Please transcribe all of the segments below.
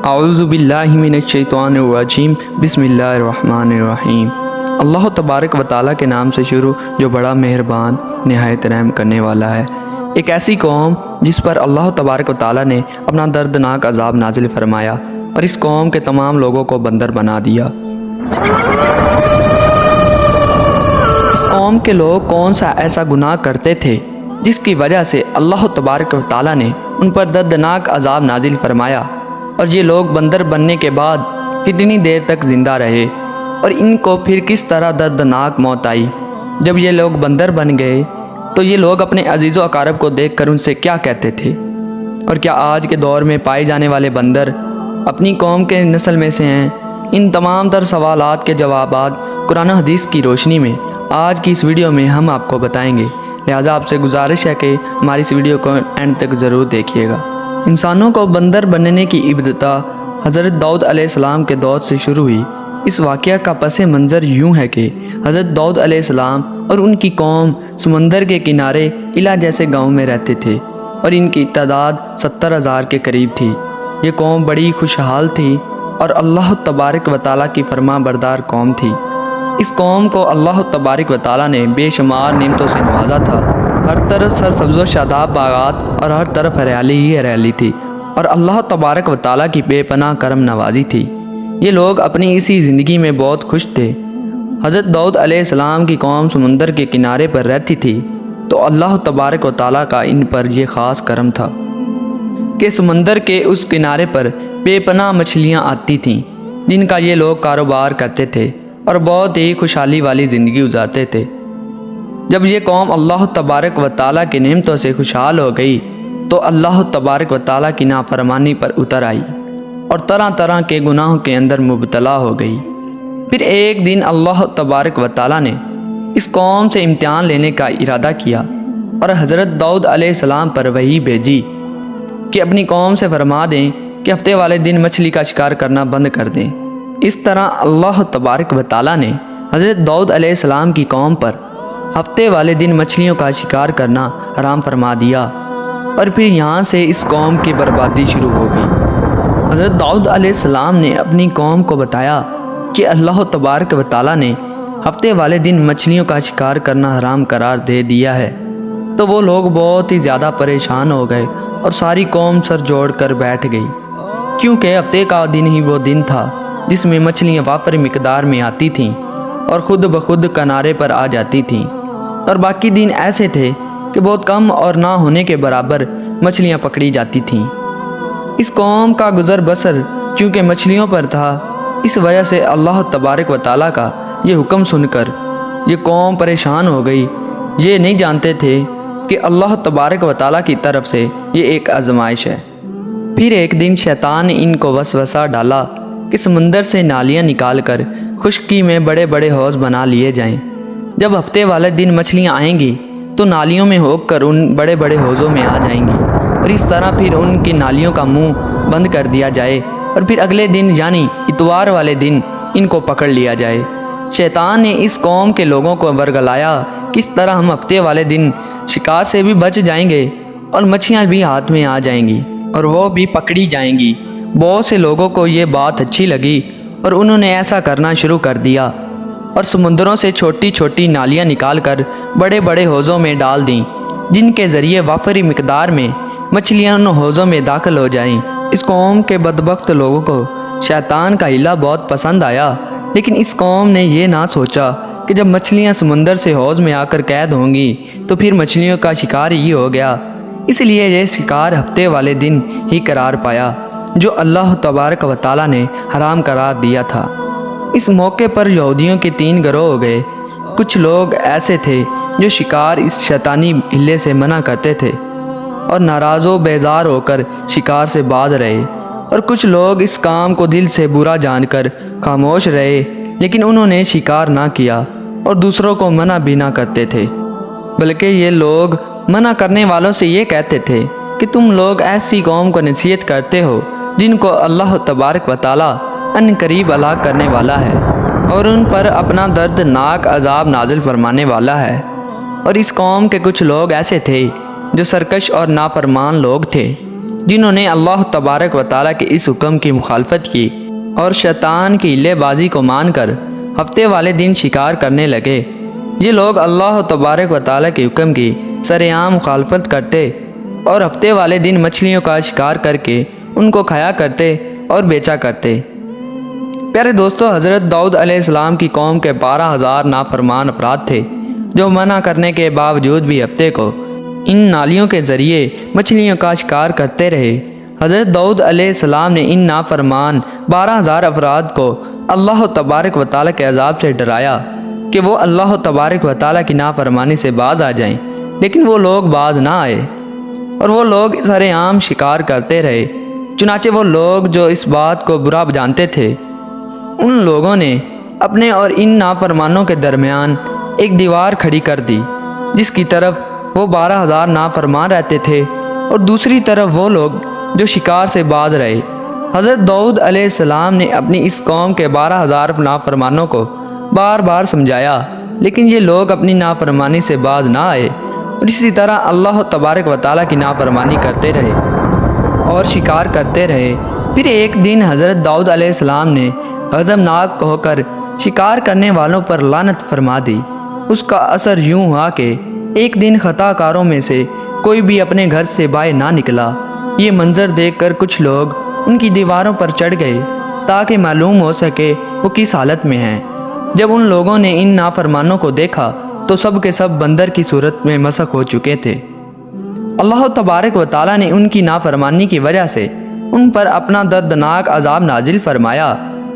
اعوذ باللہ من الشیطان الرجیم بسم اللہ الرحمن الرحیم۔ اللہ تبارک و تعالیٰ کے نام سے شروع جو بڑا مہربان نہایت رحم کرنے والا ہے۔ ایک ایسی قوم جس پر اللہ تبارک و تعالیٰ نے اپنا دردناک عذاب نازل فرمایا اور اس قوم کے تمام لوگوں کو بندر بنا دیا۔ اس قوم کے لوگ کون سا ایسا گناہ کرتے تھے جس کی وجہ سے اللہ تبارک و تعالیٰ نے ان پر دردناک عذاب نازل فرمایا، اور یہ لوگ بندر بننے کے بعد کتنی دیر تک زندہ رہے، اور ان کو پھر کس طرح دردناک موت آئی۔ جب یہ لوگ بندر بن گئے تو یہ لوگ اپنے عزیز و اقارب کو دیکھ کر ان سے کیا کہتے تھے؟ اور کیا آج کے دور میں پائے جانے والے بندر اپنی قوم کے نسل میں سے ہیں؟ ان تمام تر سوالات کے جوابات قرآن حدیث کی روشنی میں آج کی اس ویڈیو میں ہم آپ کو بتائیں گے، لہٰذا آپ سے گزارش ہے کہ ہماری اس ویڈیو کو اینڈ تک ضرور دیکھیے گا۔ انسانوں کو بندر بننے کی ابتدا حضرت داؤد علیہ السلام کے دور سے شروع ہوئی۔ اس واقعہ کا پس منظر یوں ہے کہ حضرت داؤد علیہ السلام اور ان کی قوم سمندر کے کنارے علا جیسے گاؤں میں رہتے تھے، اور ان کی تعداد 70,000 کے قریب تھی۔ یہ قوم بڑی خوشحال تھی اور اللہ تبارک و تعالیٰ کی فرما بردار قوم تھی۔ اس قوم کو اللہ تبارک و تعالیٰ نے بے شمار نعمتوں سے نوازا تھا۔ ہر طرف سرسبز و شاداب باغات اور ہر طرف ہریالی ہی ہریالی تھی، اور اللہ تبارک و تعالیٰ کی بے پناہ کرم نوازی تھی۔ یہ لوگ اپنی اسی زندگی میں بہت خوش تھے۔ حضرت داؤد علیہ السلام کی قوم سمندر کے کنارے پر رہتی تھی، تو اللہ تبارک و تعالیٰ کا ان پر یہ خاص کرم تھا کہ سمندر کے اس کنارے پر بے پناہ مچھلیاں آتی تھیں، جن کا یہ لوگ کاروبار کرتے تھے اور بہت ہی خوشحالی والی زندگی گزارتے تھے۔ جب یہ قوم اللہ تبارک و تعالیٰ کی نعمتوں سے خوشحال ہو گئی تو اللہ تبارک و تعالیٰ کی نافرمانی پر اتر آئی اور طرح طرح کے گناہوں کے اندر مبتلا ہو گئی۔ پھر ایک دن اللہ تبارک و تعالیٰ نے اس قوم سے امتحان لینے کا ارادہ کیا اور حضرت داؤد علیہ السلام پر وحی بھیجی کہ اپنی قوم سے فرما دیں کہ ہفتے والے دن مچھلی کا شکار کرنا بند کر دیں۔ اس طرح اللہ تبارک و تعالیٰ نے حضرت داؤد علیہ السلام کی قوم پر ہفتے والے دن مچھلیوں کا شکار کرنا حرام فرما دیا، اور پھر یہاں سے اس قوم کی بربادی شروع ہو گئی۔ حضرت داؤد علیہ السلام نے اپنی قوم کو بتایا کہ اللہ تبارک و تعالیٰ نے ہفتے والے دن مچھلیوں کا شکار کرنا حرام قرار دے دیا ہے، تو وہ لوگ بہت ہی زیادہ پریشان ہو گئے اور ساری قوم سر جوڑ کر بیٹھ گئی، کیونکہ ہفتے کا دن ہی وہ دن تھا جس میں مچھلیاں وافر مقدار میں آتی تھیں اور خود بخود کنارے پر آ جاتی تھیں، اور باقی دن ایسے تھے کہ بہت کم اور نہ ہونے کے برابر مچھلیاں پکڑی جاتی تھیں۔ اس قوم کا گزر بسر چونکہ مچھلیوں پر تھا، اس وجہ سے اللہ تبارک و تعالیٰ کا یہ حکم سن کر یہ قوم پریشان ہو گئی۔ یہ نہیں جانتے تھے کہ اللہ تبارک و تعالیٰ کی طرف سے یہ ایک آزمائش ہے۔ پھر ایک دن شیطان نے ان کو وسوسہ ڈالا کہ سمندر سے نالیاں نکال کر خشکی میں بڑے بڑے حوض بنا لیے جائیں۔ جب ہفتے والے دن مچھلیاں آئیں گی تو نالیوں میں ہو کر ان بڑے بڑے حوضوں میں آ جائیں گی، اور اس طرح پھر ان کی نالیوں کا منہ بند کر دیا جائے، اور پھر اگلے دن یعنی اتوار والے دن ان کو پکڑ لیا جائے۔ شیطان نے اس قوم کے لوگوں کو ورگلایا کس طرح ہم ہفتے والے دن شکار سے بھی بچ جائیں گے اور مچھلیاں بھی ہاتھ میں آ جائیں گی اور وہ بھی پکڑی جائیں گی۔ بہت سے لوگوں کو یہ بات اچھی لگی اور انہوں نے ایسا کرنا شروع کر دیا، اور سمندروں سے چھوٹی چھوٹی نالیاں نکال کر بڑے بڑے حوضوں میں ڈال دیں، جن کے ذریعے وافری مقدار میں مچھلیاں ان حوضوں میں داخل ہو جائیں۔ اس قوم کے بدبخت لوگوں کو شیطان کا ہیلا بہت پسند آیا، لیکن اس قوم نے یہ نہ سوچا کہ جب مچھلیاں سمندر سے حوض میں آ کر قید ہوں گی تو پھر مچھلیوں کا شکار ہی ہو گیا۔ اس لیے یہ شکار ہفتے والے دن ہی قرار پایا جو اللہ تبارک و تعالیٰ نے حرام قرار دیا تھا۔ اس موقع پر یہودیوں کے 3 گروہ ہو گئے۔ کچھ لوگ ایسے تھے جو شکار اس شیطانی ہلے سے منع کرتے تھے اور ناراض و بیزار ہو کر شکار سے باز رہے، اور کچھ لوگ اس کام کو دل سے برا جان کر خاموش رہے، لیکن انہوں نے شکار نہ کیا اور دوسروں کو منع بھی نہ کرتے تھے، بلکہ یہ لوگ منع کرنے والوں سے یہ کہتے تھے کہ تم لوگ ایسی قوم کو نصیحت کرتے ہو جن کو اللہ تبارک و تعالیٰ ان قریب ہلاک کرنے والا ہے اور ان پر اپنا دردناک عذاب نازل فرمانے والا ہے۔ اور اس قوم کے کچھ لوگ ایسے تھے جو سرکش اور نافرمان لوگ تھے، جنہوں نے اللہ تبارک و تعالیٰ کے اس حکم کی مخالفت کی اور شیطان کی ہیلے بازی کو مان کر ہفتے والے دن شکار کرنے لگے۔ یہ لوگ اللہ تبارک و تعالیٰ کے حکم کی سرعام مخالفت کرتے اور ہفتے والے دن مچھلیوں کا شکار کر کے ان کو کھایا کرتے اور بیچا کرتے۔ پیارے دوستو، حضرت داؤد علیہ السلام کی قوم کے 12,000 نافرمان افراد تھے جو منع کرنے کے باوجود بھی ہفتے کو ان نالیوں کے ذریعے مچھلیوں کا شکار کرتے رہے۔ حضرت داؤد علیہ السلام نے ان نافرمان 12,000 افراد کو اللہ تبارک و تعالیٰ کے عذاب سے ڈرایا کہ وہ اللہ تبارک و تعالیٰ کی نافرمانی سے باز آ جائیں، لیکن وہ لوگ باز نہ آئے اور وہ لوگ سرعام شکار کرتے رہے۔ چنانچہ وہ لوگ جو اس بات کو برا جانتے تھے، ان لوگوں نے اپنے اور ان نافرمانوں کے درمیان ایک دیوار کھڑی کر دی، جس کی طرف وہ 12,000 نافرمان رہتے تھے اور دوسری طرف وہ لوگ جو شکار سے باز رہے۔ حضرت داؤد علیہ السلام نے اپنی اس قوم کے 12,000 نافرمانوں کو بار بار سمجھایا، لیکن یہ لوگ اپنی نافرمانی سے باز نہ آئے اور اسی طرح اللہ تبارک و تعالیٰ کی نافرمانی کرتے رہے اور شکار کرتے رہے۔ پھر ایک دن حضرت داؤد علیہ السلام نے غضبناک ہو کر شکار کرنے والوں پر لعنت فرما دی۔ اس کا اثر یوں ہوا کہ ایک دن خطا کاروں میں سے کوئی بھی اپنے گھر سے باہر نہ نکلا۔ یہ منظر دیکھ کر کچھ لوگ ان کی دیواروں پر چڑھ گئے تاکہ معلوم ہو سکے وہ کس حالت میں ہیں۔ جب ان لوگوں نے ان نافرمانوں کو دیکھا تو سب کے سب بندر کی صورت میں مسخ ہو چکے تھے۔ اللہ تبارک و تعالیٰ نے ان کی نافرمانی کی وجہ سے ان پر اپنا دردناک عذاب نازل فرمایا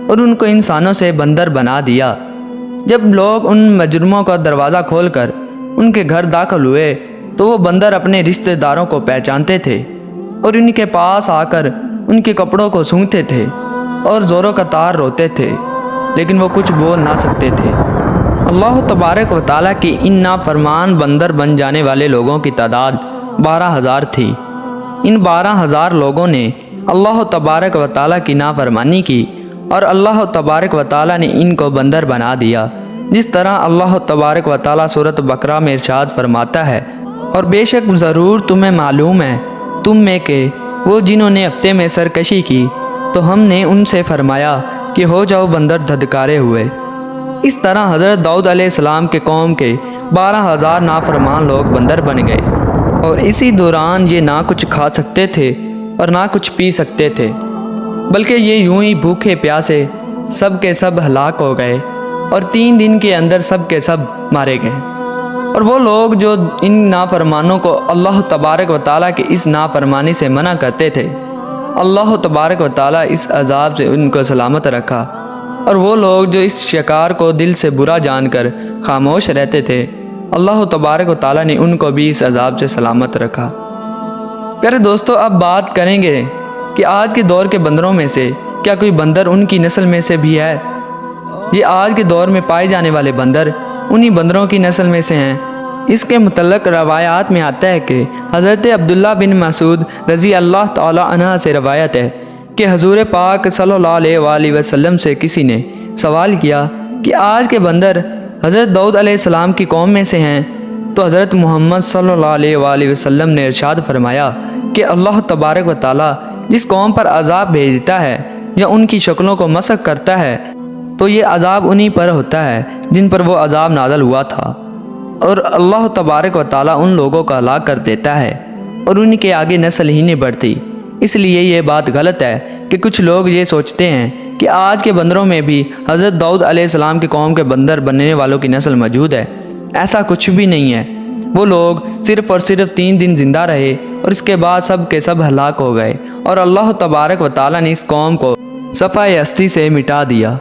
اور ان کو انسانوں سے بندر بنا دیا۔ جب لوگ ان مجرموں کا دروازہ کھول کر ان کے گھر داخل ہوئے تو وہ بندر اپنے رشتہ داروں کو پہچانتے تھے اور ان کے پاس آ کر ان کے کپڑوں کو سونگھتے تھے اور زوروں کا تار روتے تھے، لیکن وہ کچھ بول نہ سکتے تھے۔ اللہ تبارک و تعالیٰ کی ان نافرمان بندر بن جانے والے لوگوں کی تعداد 12,000 تھی۔ ان 12,000 لوگوں نے اللہ تبارک و تعالیٰ کی نافرمانی کی اور اللہ تبارک و تعالیٰ نے ان کو بندر بنا دیا، جس طرح اللہ تبارک و تعالیٰ سورۃ بقرہ میں ارشاد فرماتا ہے، اور بے شک ضرور تمہیں معلوم ہے تم میں کہ وہ جنہوں نے ہفتے میں سرکشی کی تو ہم نے ان سے فرمایا کہ ہو جاؤ بندر دھتکارے ہوئے۔ اس طرح حضرت داؤد علیہ السلام کے قوم کے 12,000 نافرمان لوگ بندر بن گئے، اور اسی دوران یہ نہ کچھ کھا سکتے تھے اور نہ کچھ پی سکتے تھے، بلکہ یہ یوں ہی بھوکے پیاسے سب کے سب ہلاک ہو گئے اور 3 دن کے اندر سب کے سب مارے گئے۔ اور وہ لوگ جو ان نافرمانوں کو اللہ تبارک و تعالیٰ کی اس نافرمانی سے منع کرتے تھے، اللہ تبارک و تعالیٰ اس عذاب سے ان کو سلامت رکھا، اور وہ لوگ جو اس شکار کو دل سے برا جان کر خاموش رہتے تھے، اللہ تبارک و تعالیٰ نے ان کو بھی اس عذاب سے سلامت رکھا۔ پیارے دوستو، اب بات کریں گے کہ آج کے دور کے بندروں میں سے کیا کوئی بندر ان کی نسل میں سے بھی ہے؟ یہ آج کے دور میں پائے جانے والے بندر انہی بندروں کی نسل میں سے ہیں۔ اس کے متعلق روایات میں آتا ہے کہ حضرت عبداللہ بن مسعود رضی اللہ تعالی عنہ سے روایت ہے کہ حضور پاک صلی اللہ علیہ وآلہ وسلم سے کسی نے سوال کیا کہ آج کے بندر حضرت داؤد علیہ السلام کی قوم میں سے ہیں؟ تو حضرت محمد صلی اللہ علیہ وآلہ وسلم نے ارشاد فرمایا کہ اللہ تبارک و تعالیٰ جس قوم پر عذاب بھیجتا ہے یا ان کی شکلوں کو مسخ کرتا ہے تو یہ عذاب انہی پر ہوتا ہے جن پر وہ عذاب نازل ہوا تھا، اور اللہ تبارک و تعالیٰ ان لوگوں کا ہلاک کر دیتا ہے اور ان کے آگے نسل ہی نہیں بڑھتی۔ اس لیے یہ بات غلط ہے کہ کچھ لوگ یہ سوچتے ہیں کہ آج کے بندروں میں بھی حضرت داؤد علیہ السلام کے قوم کے بندر بننے والوں کی نسل موجود ہے۔ ایسا کچھ بھی نہیں ہے۔ وہ لوگ صرف اور صرف 3 دن زندہ رہے اور اس کے بعد سب کے سب ہلاک ہو گئے، اور اللہ تبارک و تعالیٰ نے اس قوم کو صفحہ ہستی سے مٹا دیا۔